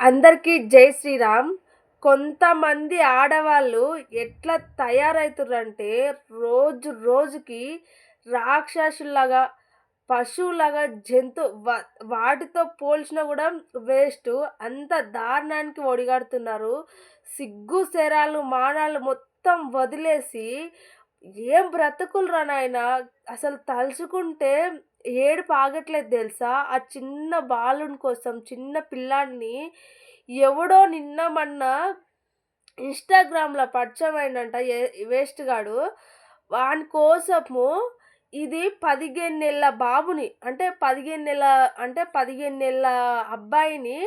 అందరికీ జై శ్రీరామ్. కొంతమంది ఆడవాళ్ళు ఎట్లా తయారైతుర్రంటే రోజు రోజుకి రాక్షసుల్లాగా, పశువులాగా వాటితో పోల్చినా గూడా వేస్టు. అంత దారుణానికి ఒడిగడుతున్నారు. సిగ్గు, శరాలు, మానాలు మొత్తం వదిలేసి ఏం బ్రతుకులురా నాయనా! అసలు తలుచుకుంటే ఏడుపు ఆగట్లేదు తెలుసా? ఆ చిన్న బాలుని కోసం, చిన్న పిల్లాడిని ఎవడో నిన్న మొన్న ఇన్‌స్టాగ్రామ్‌లో పరిచయమైండంట వేస్ట్ గాడు. వాని కోసము ఇది 15 నెలల బాబుని అంటే 15 నెలల 15 నెలల అబ్బాయిని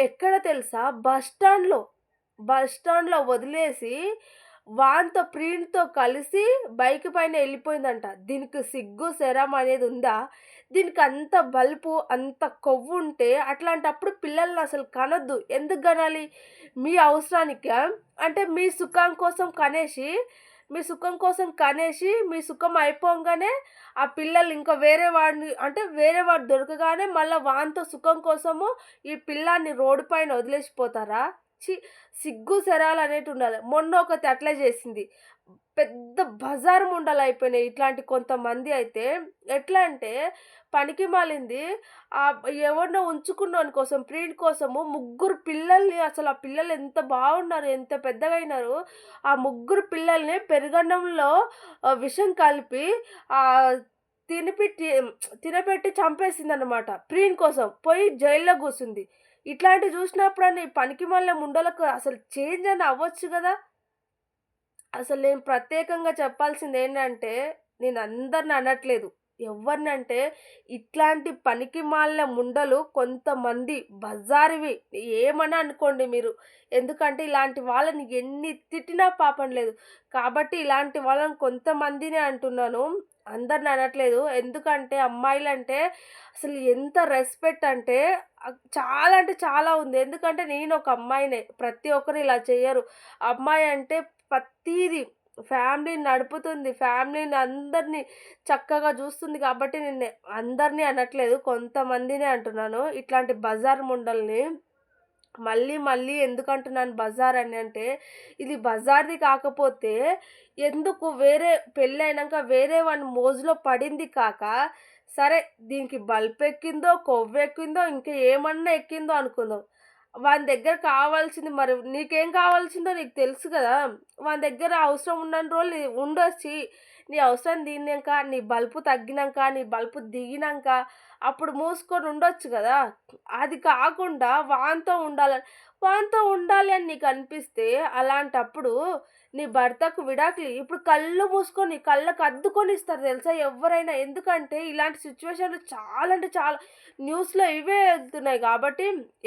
ఎక్కడ తెలుసా? బస్ స్టాండ్‌లో వదిలేసి ప్రియునితో కలిసి బైక్ పైన ఎళ్ళిపోయిందంట. దీనికి సిగ్గు, శరం అనేది ఉందా? దీనికి అంత బలుపు, అంత కొవ్వుంటే అట్లాంటప్పుడు పిల్లల్ని అసలు కనొద్దు. ఎందుకు కనాలి? మీ అవసరానికా? అంటే మీ సుఖం అయిపోంగానే ఆ పిల్లలు ఇంకా వేరే వాడు దొరకగానే మళ్ళా వానితో సుఖం కోసము ఈ పిల్లాడిని రోడ్డు పైన వదిలేసిపోతారా? ఛీ! సిగ్గు, శరాలనేటివుండాలి. మొన్న ఒకతి అట్లే జేసింది. పెద్ద బజారు ముండలయిపోయినాయి. ఇట్లాంటి కొంతమంది అయితే ఎట్లా అంటే పనికిమాలింది ఎవరినో ఉంచుకున్నోని కోసం, ప్రియుడి కోసము ముగ్గురు పిల్లల్ని అసలు ఆ పిల్లలు ఎంత బాగున్నారు, ఎంత పెద్దగయినారు. ఆ ముగ్గురు పిల్లల్ని పెరుగన్నంలో విషం కలిపి ఆహ్, తినిపిట్టి తినపెట్టి చంపేసిందనమాట. ప్రియుని కోసం. పోయి జైల్‌లో కూసుంది. ఇట్లాంటివి చూసినప్పుడన్నా ఈ పనికిమాలిన ముండలకు అసలు చేంజ్ అన్నా అవ్వచ్చు గదా! అసలు నేను ప్రత్యేకంగా చెప్పాల్సిందేంటంటే, నేనందరిని అనట్లేదు. ఎవ్వరినంటే, ఇట్లాంటి పనికిమాలిన ముండలు కొంతమంది బజారువి ఏమన్నా అనుకోండి మీరు. ఎందుకంటే, ఇలాంటి వాళ్ళని ఎన్ని తిట్టినా పాపం లేదు. కాబట్టి ఇలాంటి వాళ్ళని కొంతమందినే అంటున్నాను. అందరిని అనట్లేదు. ఎందుకంటే, అమ్మాయిలంటే అసలు ఎంత రెస్పెక్ట్ అంటే చాలా అంటే చాలా ఉంది. ఎందుకంటే, నేనొక అమ్మాయినే. ప్రతి ఒక్కరు ఇలా చెయ్యరు. అమ్మాయి అంటే ప్రతీది ఫ్యామిలీని నడుపుతుంది. ఫ్యామిలీని అందరిని చక్కగా చూస్తుంది కాబట్టి నేను అందరిని అనట్లేదు. కొంతమందినే అంటున్నాను. ఇట్లాంటి బజార్ ముండల్ని మళ్ళీ మళ్ళీ ఎందుకంటున్నాను బజార్ అని అంటే, ఇది బజార్‌ది కాకపోతే ఎందుకు పెళ్ళైనంక వేరే వాని మోజులో పడింది కాక, సరే దీనికి బల్పెక్కిందో, కొవ్వెక్కిందో, ఇంకా ఏమన్నా ఎక్కిందో అనుకుందాం. వాని దగ్గర కావాల్సింది మరి నీకేం కావాల్సిందో నీకు తెలుసు గదా! వాని దగ్గర అవసరం ఉన్నన్ని రోజులు ఉండొచ్చి, నీ అవసరం తీరినంక, నీ బలుపు తగ్గినంక, నీ బలుపు దిగినంక అప్పుడు మూసుకొని ఉండొచ్చు గదా! అది కాకుండా వానితో ఉండాలి అని నీకనిపిస్తే అలాంటప్పుడు నీ భర్తకు విడాకులు ఇప్పుడు కళ్ళు మూసుకొని, కళ్ళకు అద్దుకొని ఇస్తారు తెలుసా ఎవ్వరైనా. ఎందుకంటే ఇలాంటి సిట్యుయేషన్‌లు చాలా అంటే చాలా న్యూస్‌లో ఇవే ఎళ్తున్నాయి కాబట్టి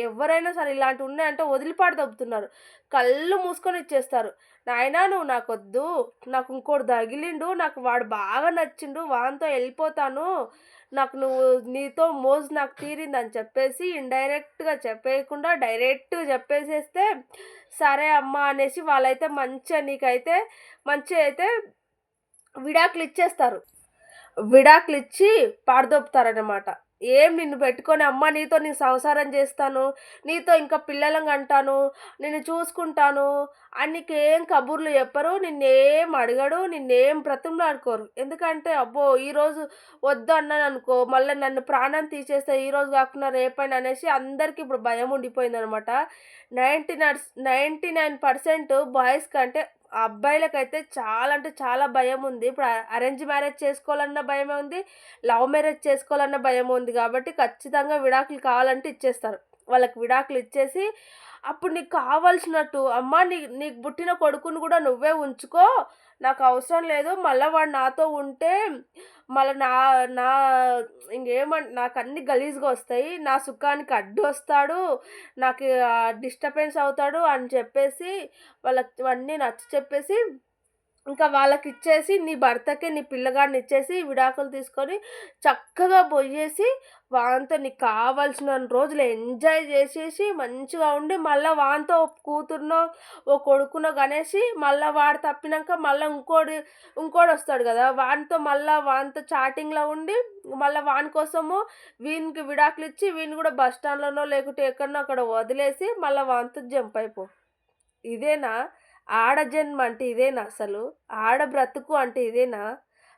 ఎవ్వరైనా సరే ఇలాంటివున్నాయంటే వదిలిపాట దొబ్బుతున్నారు. కళ్ళు మూసుకొని ఇచ్చేస్తారు. నాయనా నువ్వు నాకొద్దు, నాకు ఇంకోడు తగిలిండు, నాకు వాడు బాగా నచ్చిండు, వానితో ఎళ్ళిపోతాను. నీతో మోజు నాకు తీరిందని చెప్పేసి ఇండైరెక్ట్‌గా చెప్పేయకుండా డైరెక్ట్‌గా చెప్పేసేస్తే, సరే అమ్మా అనేసి వాళ్ళైతే మంచిగా అయితే విడాకులిచ్చేస్తారు. విడాకులిచ్చి పారదోపుతారనమాట. నిన్ను పెట్టుకొని అమ్మ నీతో నేను సంసారం జేస్తాను, నీతో ఇంకా పిల్లలను కంటాను, నిన్ను చూసుకుంటాను అని నీకేం కబుర్లు చెప్పరు. నిన్నేం అడగడు, నిన్నేం బ్రతిమలాడుకోరు. ఎందుకంటే అబ్బో! ఈరోజు వద్దు అన్నాననుకో మళ్ళా నన్ను ప్రాణం తీసేస్తే ఈరోజు కాకుండా రేపైనా అనేసి అందరికి ఇప్పుడు భయం ఉండిపోయిందనమాట. 99% బాయ్స్ కంటే ఆ అబ్బాయిలకైతే చాలా అంటే చాలా భయముంది. ఇప్పుడు అరేంజ్ మ్యారేజ్ చేసుకోవాలన్న భయమే ఉంది. లవ్ మ్యారేజ్ చేసుకోవాలన్న భయము ఉంది గాబట్టి ఖచ్చితంగా విడాకులు కావాలంటే ఇచ్చేస్తారు. వాళ్ళకి విడాకులు ఇచ్చేసి అప్పుడు నీకు కావాల్సినట్టు అమ్మా నీకు పుట్టిన కొడుకుని గూడా నువ్వే ఉంచుకో. నాకవసరం లేదు. మళ్ళా వాడు నాతో ఉంటే మళ్ళా నా నా నాకన్నీ గలీజ్‌గా ఒస్తాయి. నా సుఖానికి అడ్డొస్తాడు. నాకు డిస్టర్బెన్స్ అవుతాడు అని చెప్పేసి వాళ్ళకి అన్నీ నచ్చచెప్పేసి ఇంకా వాళ్ళకిచ్చేసి నీ భర్తకి, నీ పిల్లగాడినిచ్చేసి విడాకులు తీసుకొని చక్కగా బొయ్యేసి వానితో నీకు కావాల్సినన్ని రోజులు ఎంజాయ్ జేసేసి మంచిగా ఉండి మళ్ళా వానితో ఓ కూతురినో, ఓ కొడుకునో గనేసి మళ్ళా వాడు తప్పినంక మళ్ళా ఇంకోడొస్తాడు గదా! వానితో చాటింగ్‌లో ఉండి మళ్ళా వాని కోసము వీనికి విడాకులిచ్చి వీడిని గూడా బస్ స్టాండ్‌లోనో లేకుంటే ఎక్కడనో అక్కడ వదిలేసి మళ్ళా వానితో జంప్ అయిపో. ఇదేనా? ఆడ జన్మ అంటే ఇదేనా అసలు? ఆడ బ్రతుకు అంటే ఇదేనా?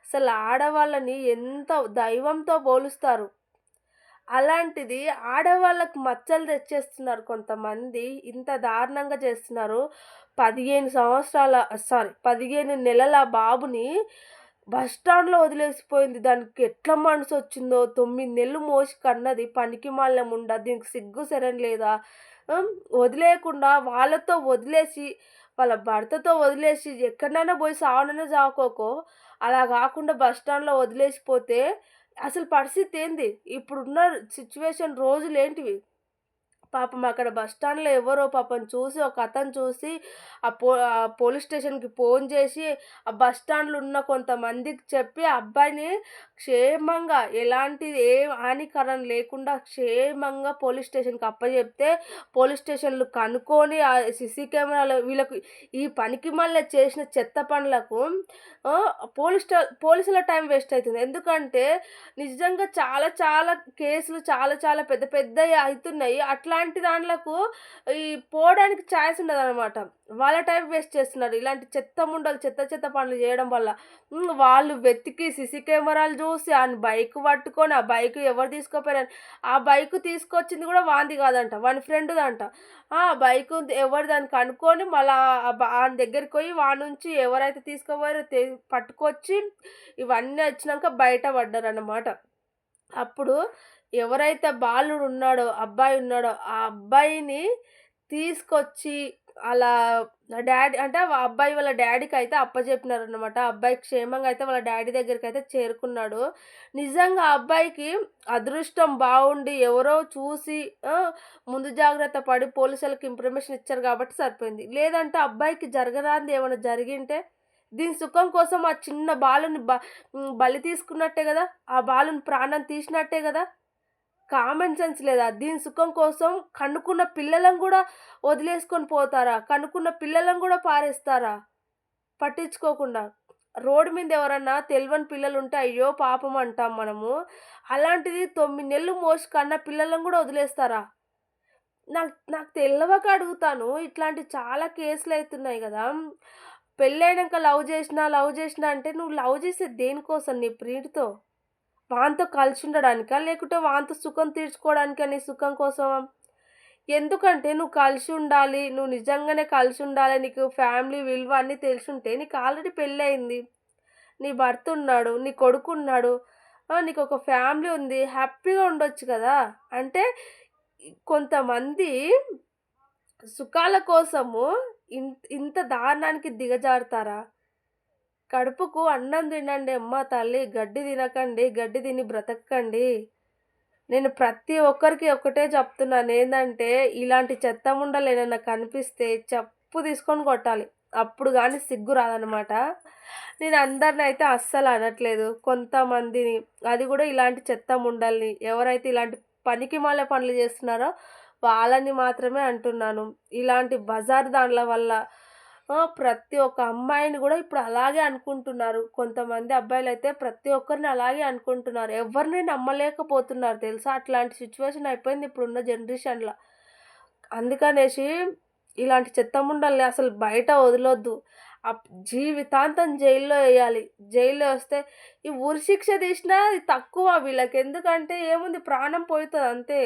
అసలు ఆడవాళ్ళని ఎంత దైవంతో పోలుస్తారు. అలాంటిది ఆడవాళ్ళకి మచ్చలు తెచ్చేస్తున్నారు కొంతమంది. ఇంత దారుణంగా చేస్తున్నారు. 15 సంవత్సరాల 15 నెలల బాబుని బస్ స్టాండ్‌లో వదిలేసిపోయింది. దానికి ఎట్లా మనసొచ్చిందో 9 నెలలు మోసి కన్నది పనికిమాలిన ముండ. దీనికి సిగ్గు, శరం లేదా? వదిలేయకుండా వాళ్ళతో వదిలేసి, వాళ్ళ భర్తతో వదిలేసి ఎక్కడనైనా పోయి సావనైనా సావుకోకో, అలా గాకుండా బస్ స్టాండ్‌లో వదిలేసిపోతే అసలు పరిస్థితేంది? ఇప్పుడున్న సిట్యుయేషన్ రోజులేంటివి? పాపం అక్కడ బస్ స్టాండ్‌లో ఎవరో పాపం చూసి ఒకతను చూసి పోలీస్ స్టేషన్‌కి ఫోను చేసి, ఆ బస్ స్టాండ్‌లో ఉన్న కొంతమందికి చెప్పి ఆ అబ్బాయిని క్షేమంగా ఎలాంటి ఏ హానికరం లేకుండా క్షేమంగా పోలీస్ స్టేషన్‌కి అప్పజెప్తే, పోలీస్ స్టేషన్‌లు కనుక్కొని సీసీ కెమెరాలు వీళ్ళకి ఈ పనికిమాలిన చేసిన చెత్త పనులకు ఆహ్, పోలీసుల టైం వేస్ట్ అయితుంది. ఎందుకంటే నిజంగా చాలా చాలా కేసులు చాలా చాలా పెద్ద పెద్దయి అయితున్నాయి. అట్లాంటి దాంట్లకు ఈ పోవడానికి ఛాన్స్ ఉండదనమాట. వాళ్ళ టైం వేస్ట్ చేస్తున్నారు. ఇలాంటి చెత్త ముండలు చెత్త చెత్త పనులు చేయడం వల్ల. వాళ్ళు వెతికి సీసీ కెమెరాలు చూసి బైక్ పట్టుకొని ఆ బైక్ ఎవరు తీసుకుపోయారని ఆ బైక్ తీసుకొచ్చింది కూడా వానిది కాదంట. వాని ఫ్రెండ్‌దంట. ఆ బైకు ఎవరిదని కనుక్కొని మళ్ళా ఆని దగ్గరికి పోయి వాని నుంచి ఎవరైతే తీసుకుపోయారో పట్టుకొచ్చి ఇవన్నీ వచ్చినంక బయట పడ్డారనమాట. అప్పుడు ఎవరైతే బాలుడున్నాడో, అబ్బాయి ఉన్నాడో, ఆ అబ్బాయిని తీసుకొచ్చి అలా డ్యాడీ అంటే ఆ అబ్బాయి వాళ్ళ డ్యాడీకయితే అప్పజెప్పినారనమాట. ఆ అబ్బాయి క్షేమంగా అయితే వాళ్ళ డ్యాడీ దగ్గరికయితే చేరుకున్నాడు. నిజంగా ఆ అబ్బాయికి అదృష్టం బావుండి ఎవరో చూసి ఆ! ముందు జాగ్రత్త పడి పోలీసులకి ఇన్ఫర్మేషన్ ఇచ్చారు కాబట్టి సరిపోయింది. లేదంటే అబ్బాయికి జరగరానిది ఏమైనా జరిగింటే దీని సుఖం కోసం ఆ చిన్న బాలుని బలి తీసుకున్నట్టే గదా! ఆ బాలుని ప్రాణం తీసినట్టే గదా! కామన్ సెన్స్ లేదా? దీని సుఖం కోసం కనుకున్న పిల్లలను గూడా వదిలేసుకొని పోతారా? కనుకున్న పిల్లలను గూడా పారేస్తారా? పట్టించుకోకుండా. రోడ్డు మీద ఎవరన్నా తెలవని పిల్లలుంటే అయ్యో పాపం అంటాం మనము. అలాంటిది 9 నెలలు మోసి కన్న పిల్లలను గూడా వదిలేస్తారా? నాకు నాకు తెలవక అడుగుతాను. ఇట్లాంటి చాలా కేసులయితున్నాయి గదా! పెళ్లయినంక లవ్ జేసినా అంటే నువ్వు లవ్ జేసేది దేనికోసం నీ ప్రియుడితో? వానితో కలిసుండడానికా? లేకుంటే వానితో సుఖం తీర్చుకోవడానికా నీ సుఖం కోసమా? ఎందుకంటే నువ్వు కలిసుండాలి, నువ్వు నిజంగానే కలిసుండాలి, నీకు ఫ్యామిలీ విలువ అన్నీ తెలిసుంటే నీకు ఆల్రెడీ పెళ్లయింది. నీ భర్తున్నాడు, నీ కొడుకున్నాడు. నీకొక ఫ్యామిలీ ఉంది. హ్యాపీగా ఉండొచ్చు కదా! అంటే కొంతమంది సుఖాల కోసము ఇంత దారుణానికి దిగజారుతారా? కడుపుకు అన్నం తినండి అమ్మ తల్లి. గడ్డి తినకండి. గడ్డి తిని బ్రతకండి. నేను ప్రతి ఒక్కరికి ఒకటే చెప్తున్నాను. ఏందంటే ఇలాంటి చెత్త ముండలు ఏదైనా కనిపిస్తే చెప్పు తీసుకొని కొట్టాలి. అప్పుడు గాని సిగ్గు రాదనమాట. నేను అందరినైతే అస్సలు అనట్లేదు. కొంతమందిని అది కూడా ఇలాంటి చెత్త ముండల్ని ఎవరైతే ఇలాంటి పనికిమాలిన పనులు చేస్తున్నారో వాళ్ళని మాత్రమే అంటున్నాను. ఇలాంటి బజార్ దాండ్ల వల్ల ప్రతి ఒక్క అమ్మాయిని గూడా ఇప్పుడు అలాగే అనుకుంటున్నారు. కొంతమంది అబ్బాయిలైతే ప్రతి ఒక్కరిని అలాగే అనుకుంటున్నారు. ఎవరిని నమ్మలేకపోతున్నారు తెలుసా? అట్లాంటి సిట్యుయేషన్ అయిపోయింది ఇప్పుడున్న జనరేషన్‌ల. అందుకనేసి ఇలాంటి చెత్తముండల్ని అసలు బయట వదలొద్దు. జీవితాంతం జైల్లో ఎయ్యాలి. జైల్లో ఏస్తే ఈ ఉరి శిక్ష తీసినా అది తక్కువ వీళ్ళకి. ఎందుకంటే ఏముంది ప్రాణం పోయితది అంతే.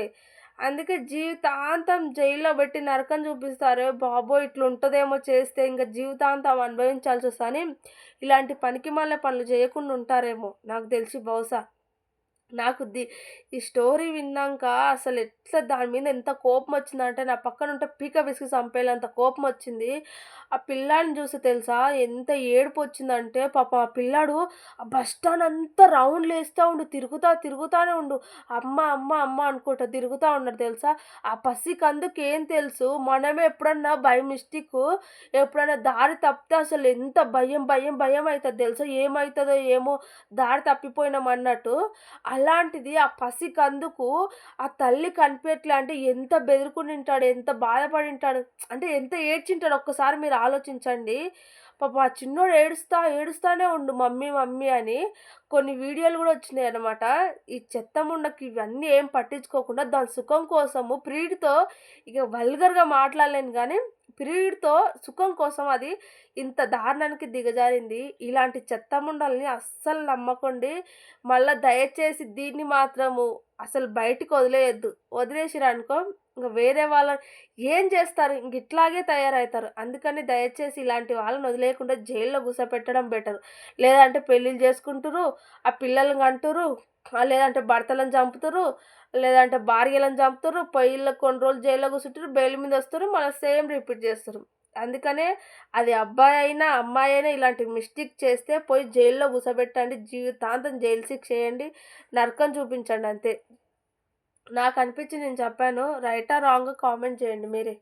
అందుకే జీవితాంతం జైల్లో పెట్టి నరకం చూపిస్తారు. బాబోయ్! ఇట్లుంటదేమో చేస్తే ఇంక జీవితాంతం అనుభవించాల్సొస్తదని ఇలాంటి పనికిమాలిన పనులు చేయకుండా ఉంటారేమో నాకు తెలిసి బహుశా. నాకు ఈ స్టోరీ విన్నాంక అసలెట్లా దాని మీద ఎంత కోపమొచ్చిందంటే, నా పక్కనుంటే పీక పిసికి చంపేయాలంత కోపమొచ్చింది. ఆ పిల్లాడిని చూసి తెలుసా ఎంత ఏడుపొచ్చిందంటే, పాపం ఆ పిల్లాడు ఆ బస్ స్టాండ్ అంతా రౌండ్‌లేస్తా ఉండు. తిరుగుతానే ఉండు. అమ్మ, అమ్మ, అమ్మ అనుకుంటా తిరుగుతా ఉన్నాడు తెలుసా. ఆ పసికందుకేం తెలుసు, మనమే ఎప్పుడన్నా బై మిస్టేకు ఎప్పుడైనా దారి తప్పితే అసలెంత భయం అయితది తెలుసా. ఏమైతదో ఏమో దారి తప్పిపోయినామన్నట్టు. అలాంటిది ఆ పసికందుకు ఆ తల్లి కనిపియట్లే అంటే ఎంత బెదురుకొనుంటాడు, ఎంత బాధపడింటాడు. అంటే ఎంత ఏడ్చింటాడో ఒక్కసారి మీరు ఆలోచించండి. పాపం ఆ చిన్నోడు ఏడుస్తానే ఉండు మమ్మీ, మమ్మీ అని. కొన్ని వీడియోలు గూడా వచ్చినాయన్నమాట. ఈ చెత్త ముండకి ఇవన్నీ ఏం పట్టించుకోకుండా దాని సుఖం కోసము ప్రీడ్‌తో ఇక వల్గర్‌గా మాట్లాడలేను గానీ, ప్రీడ్‌తో సుఖం కోసం అది ఇంత దారుణానికి దిగజారింది. ఇలాంటి చెత్త ముండల్ని అస్సలు నమ్మకండి. మళ్ళా దయచేసి దీన్ని మాత్రము అసలు బయటికి వదిలేయొద్దు. వదిలేసిరనుకో ఇంక వేరే వాళ్ళ ఏం చేస్తారు? ఇంక ఇట్లాగే తయారవుతారు. అందుకని దయచేసి ఇలాంటి వాళ్ళని వదిలేయకుండా జైల్‌లో కూసోపెట్టడం బెటర్. లేదంటే పెళ్ళిళ్ళు చేసుకుంటుర్రు, ఆ పిల్లల్ని కంటుర్రు, లేదంటే భర్తలను చంపుతుర్రు, లేదంటే భార్యలను చంపుతుర్రు, పొయ్యిల్లో కొన్ని రోజులు జైల్‌లో కూర్చుంటుర్రు, బెయిల్ మీద వస్తుర్రు, మళ్ళా సేమ్ రిపీట్ చేస్తుర్రు. అందుకనే అది అబ్బాయైనా, అమ్మాయైనా ఇలాంటి మిస్టేక్ చేస్తే పోయి జైల్‌లో కూసోబెట్టండి. జీవితాంతం జైలు శిక్ష ఎయండి. నరకం చూపించండి అంతే. నాకనిపించింది నేను చెప్పాను. రైటా? రాంగా? కామెంట్ చేయండి మీరే.